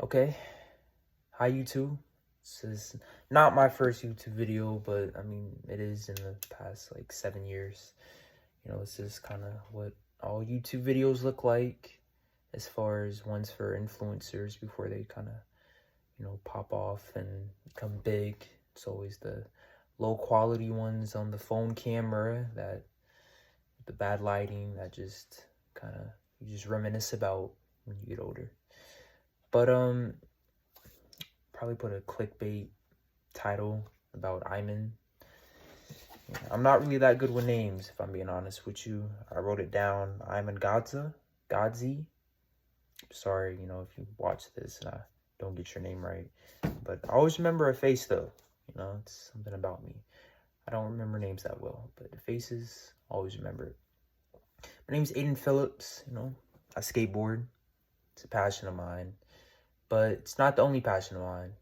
Okay, hi YouTube. This is not my first YouTube video, but I mean, it is in the past like 7 years. This is kind of what all YouTube videos look like as far as ones for influencers before they kind of, pop off and become big. It's always the low quality ones on the phone camera that the bad lighting that just kind of you just reminisce about when you get older. But probably put a clickbait title about Iman. I'm not really that good with names, if I'm being honest with you. I wrote it down. Iman Gadzhi. Sorry, if you watch this and I don't get your name right. But I always remember a face, though. It's something about me. I don't remember names that well, but the faces, always remember it. My name's Aiden Phillips. I skateboard. It's a passion of mine. But it's not the only passion of mine.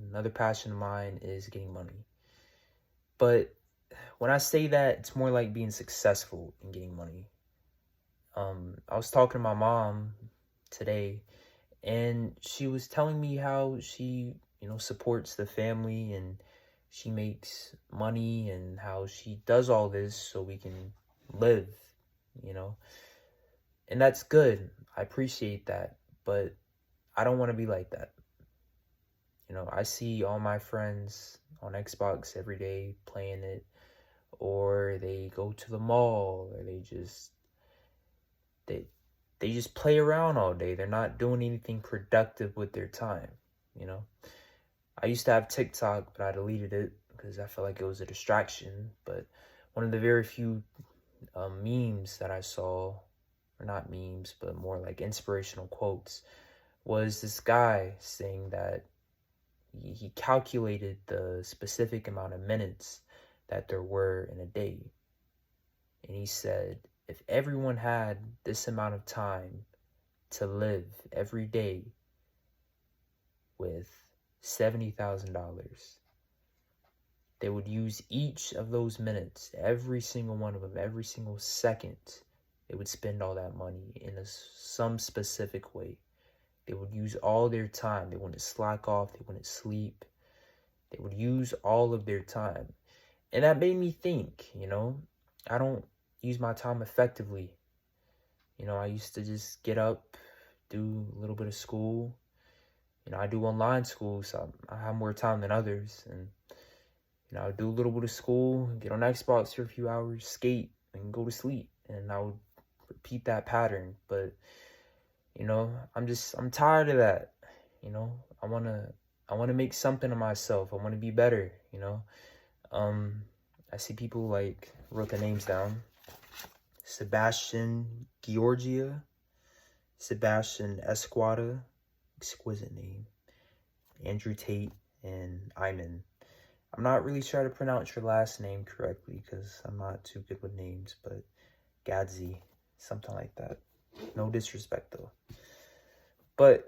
Another passion of mine is getting money. But when I say that, it's more like being successful in getting money. I was talking to my mom today, and she was telling me how she, supports the family and she makes money and how she does all this so we can live, and that's good. I appreciate that, but I don't want to be like that. I see all my friends on Xbox every day playing it, or they go to the mall, or they just play around all day. They're not doing anything productive with their time, I used to have TikTok, but I deleted it because I felt like it was a distraction. But one of the very few memes that I saw, or not memes, but more like inspirational quotes, was this guy saying that he calculated the specific amount of minutes that there were in a day. And he said, if everyone had this amount of time to live every day with $70,000, they would use each of those minutes, every single one of them, every single second, they would spend all that money in some specific way. They would use all their time. They wouldn't slack off. They wouldn't sleep. They would use all of their time. And that made me think, I don't use my time effectively. I used to just get up, do a little bit of school. I do online school, so I have more time than others. And, I would do a little bit of school, get on Xbox for a few hours, skate, and go to sleep. And I would repeat that pattern. But I'm tired of that. I want to make something of myself. I want to be better, I see people like wrote the names down. Sebastian Georgia, Sebastian Esquada, exquisite name. Andrew Tate, and Iman. I'm not really sure how to pronounce your last name correctly because I'm not too good with names, but Gadzhi, something like that. No disrespect though. But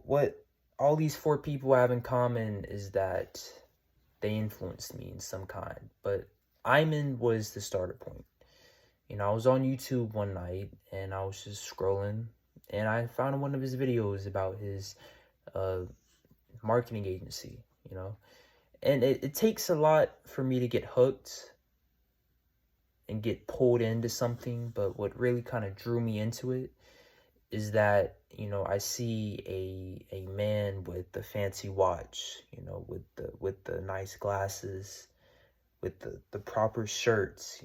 what all these four people have in common is that they influenced me in some kind. But Iman was the starter point. I was on YouTube one night and I was just scrolling and I found one of his videos about his marketing agency, and it takes a lot for me to get hooked and get pulled into something. But what really kind of drew me into it is that, I see a man with the fancy watch, with the nice glasses, with the proper shirts,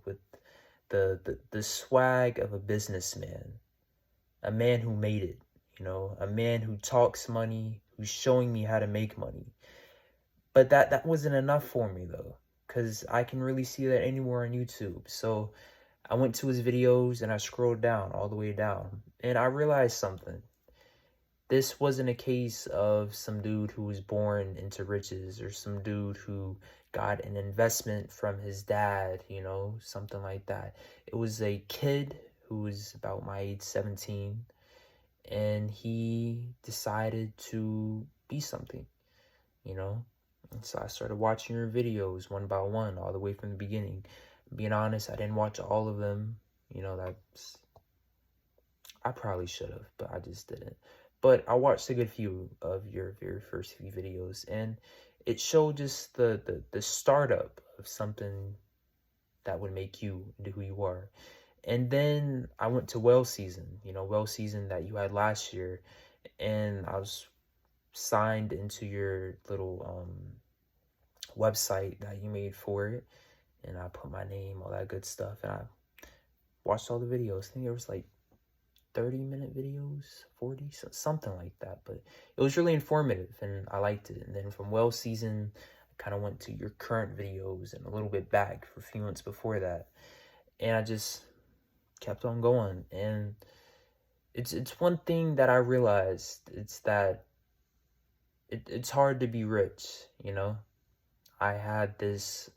with the swag of a businessman, a man who made it, a man who talks money, who's showing me how to make money. But that wasn't enough for me though, because I can really see that anywhere on YouTube. So I went to his videos and I scrolled down all the way down and I realized something. This wasn't a case of some dude who was born into riches or some dude who got an investment from his dad, something like that. It was a kid who was about my age, 17, and he decided to be something, And so I started watching your videos one by one, all the way from the beginning. Being honest, I didn't watch all of them. I probably should have, but I just didn't. but I watched a good few of your very first few videos, and it showed just the startup of something that would make you into who you are. And then I went to whale season, whale season that you had last year, and I was signed into your little website that you made for it, and I put my name, all that good stuff, and I watched all the videos. I think there was like 30-minute videos, 40, something like that, but it was really informative and I liked it. And then from well season, I kind of went to your current videos and a little bit back for a few months before that, and I just kept on going. And it's one thing that I realized, it's that it's hard to be rich. I had this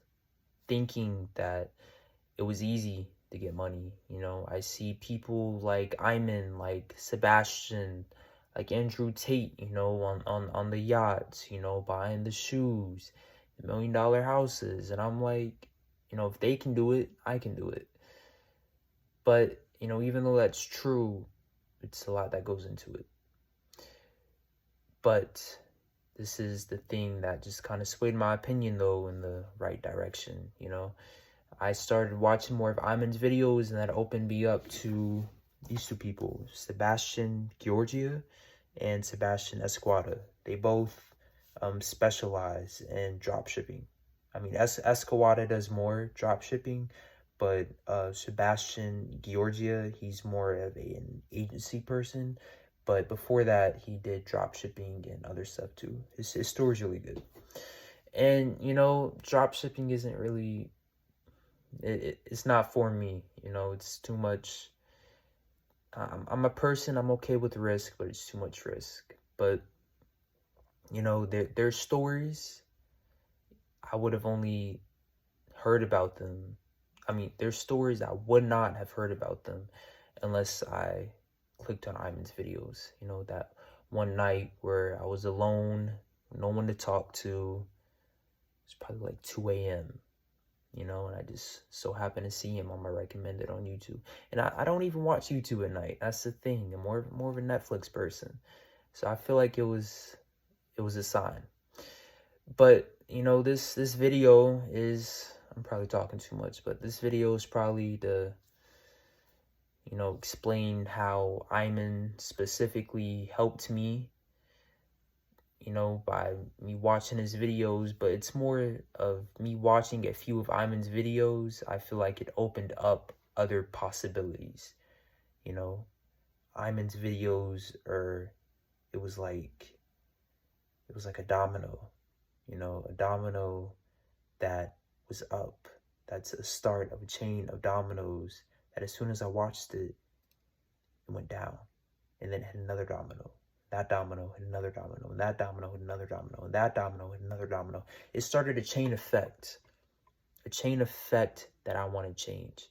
thinking that it was easy to get money. I see people like Iman, like Sebastian, like Andrew Tate, on the yachts, buying the shoes, $1 million houses. And I'm like, if they can do it, I can do it. But, even though that's true, it's a lot that goes into it. But this is the thing that just kind of swayed my opinion, though, in the right direction. I started watching more of Iman's videos, and that opened me up to these two people, Sebastian Georgia and Sebastian Esquada. They both specialize in drop shipping. I mean, Esquada does more drop shipping, but Sebastian Georgia, he's more of an agency person. But before that, he did drop shipping and other stuff too. His store's really good. And, drop shipping isn't really, it's not for me. It's too much. I'm a person, I'm okay with risk, but it's too much risk. But, their stories, I would have only heard about them. I mean, there's stories I would not have heard about them unless I clicked on Iman's videos. That one night where I was alone, no one to talk to. It's probably like 2 a.m., and I just so happened to see him on my recommended on YouTube. And I don't even watch YouTube at night. That's the thing. I'm more of a Netflix person. So I feel like it was a sign. But, this video is, I'm probably talking too much, but this video is probably to, explain how Iman specifically helped me, by me watching his videos. But it's more of me watching a few of Iman's videos. I feel like it opened up other possibilities. Iman's videos it was like a domino, a domino that was up. That's a start of a chain of dominoes that as soon as I watched it, it went down. And then it hit another domino. That domino hit another domino. And that domino hit another domino. And that domino hit another domino. It started a chain effect. A chain effect that I want to change.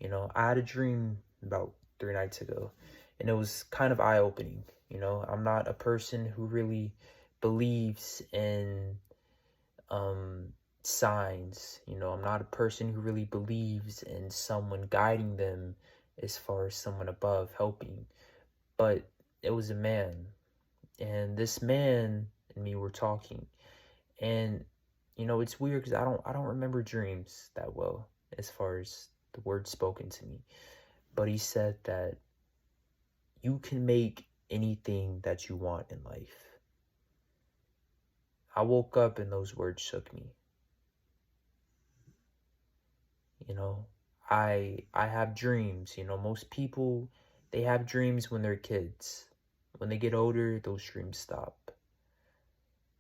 I had a dream about 3 nights ago, and it was kind of eye-opening. I'm not a person who really believes in signs. I'm not a person who really believes in someone guiding them as far as someone above helping. But it was a man, and this man and me were talking, and it's weird because I don't remember dreams that well as far as the words spoken to me. But he said that you can make anything that you want in life. I woke up and those words shook me. I have dreams. Most people, they have dreams when they're kids. When they get older, those dreams stop.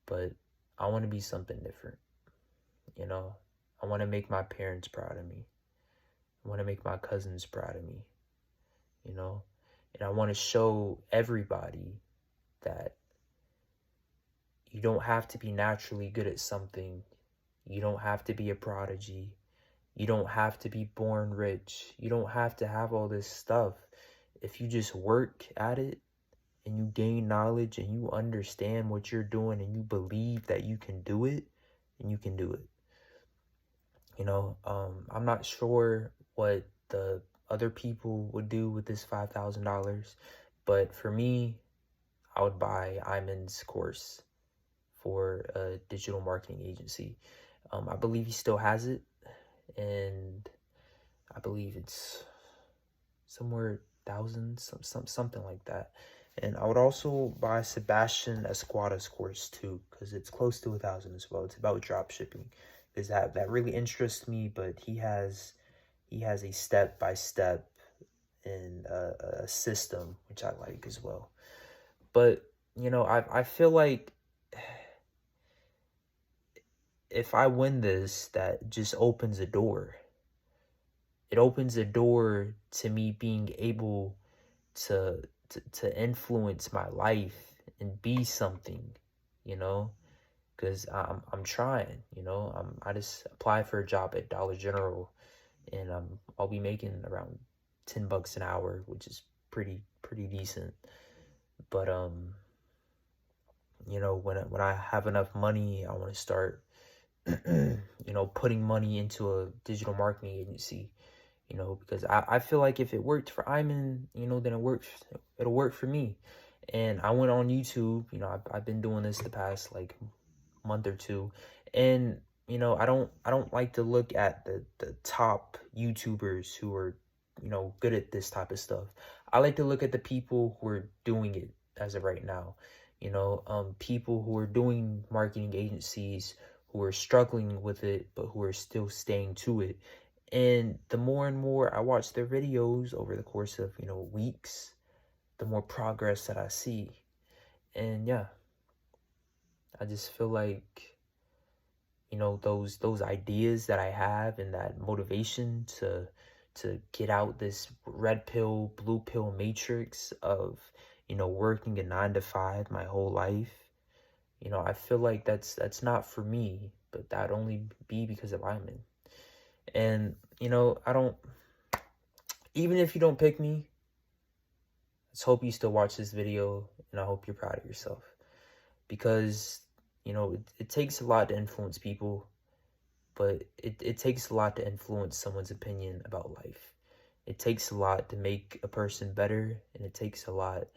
But I want to be something different. I want to make my parents proud of me. I want to make my cousins proud of me. And I want to show everybody that you don't have to be naturally good at something. You don't have to be a prodigy. You don't have to be born rich. You don't have to have all this stuff. If you just work at it and you gain knowledge and you understand what you're doing and you believe that you can do it, then you can do it. I'm not sure what the other people would do with this $5,000, but for me, I would buy Iman's course for a digital marketing agency. I believe he still has it, and I believe it's somewhere thousands, something like that. And I would also buy Sebastian Esquada's course too, because it's close to 1,000 as well. It's about drop shipping, because that really interests me. But he has a step-by-step and a system which I like as well. But you know, I feel like if I win this, that just opens a door. It opens a door to me being able to influence my life and be something, you know, because I'm trying, you know. I just applied for a job at Dollar General, and I'll be making around $10 an hour, which is pretty decent. But you know, when I have enough money, I want to start you know, putting money into a digital marketing agency, you know, because I feel like if it worked for Iman, you know, then it'll work for me. And I went on YouTube, you know, I've been doing this the past like month or two, and you know, I don't like to look at the top YouTubers who are, you know, good at this type of stuff. I like to look at the people who are doing it as of right now, you know, people who are doing marketing agencies, who are struggling with it but who are still staying to it. And the more and more I watch their videos over the course of, you know, weeks, the more progress that I see. And yeah, I just feel like, you know, those ideas that I have and that motivation to get out this red pill, blue pill matrix of, you know, working a 9 to 5 my whole life. You know, I feel like that's not for me, but that'd only be because of Iman. And, you know, even if you don't pick me, let's hope you still watch this video, and I hope you're proud of yourself. Because, you know, it takes a lot to influence people, but it takes a lot to influence someone's opinion about life. It takes a lot to make a person better, and it takes a lot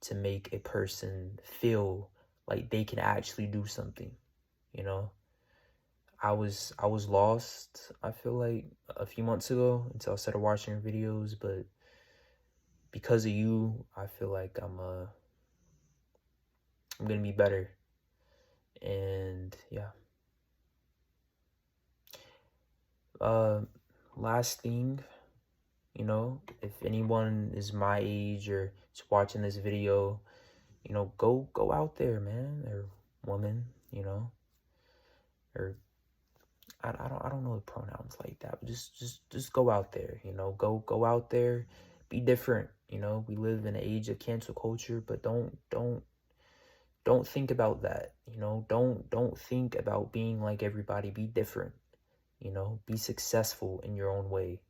to make a person feel like they can actually do something, you know? I was lost, I feel like, a few months ago until I started watching your videos, but because of you, I feel like I'm gonna be better. And yeah. Last thing, you know, if anyone is my age or is watching this video, you know, go out there, man, or woman, you know, or I don't know the pronouns like that, but just go out there, you know, go out there, be different, you know. We live in an age of cancel culture, but don't think about that, you know. Don't think about being like everybody. Be different, you know. Be successful in your own way,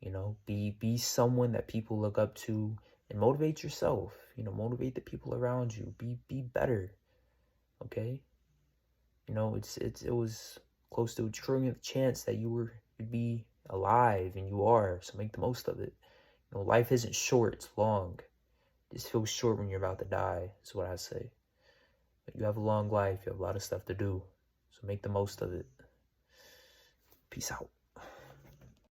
you know. Be someone that people look up to, and motivate yourself, you know. Motivate the people around you. Be better, okay? You know, it was close to a trillion chance that you'd be alive, and you are. So make the most of it. You know, life isn't short; it's long. It just feels short when you're about to die. Is what I say. But you have a long life. You have a lot of stuff to do. So make the most of it. Peace out.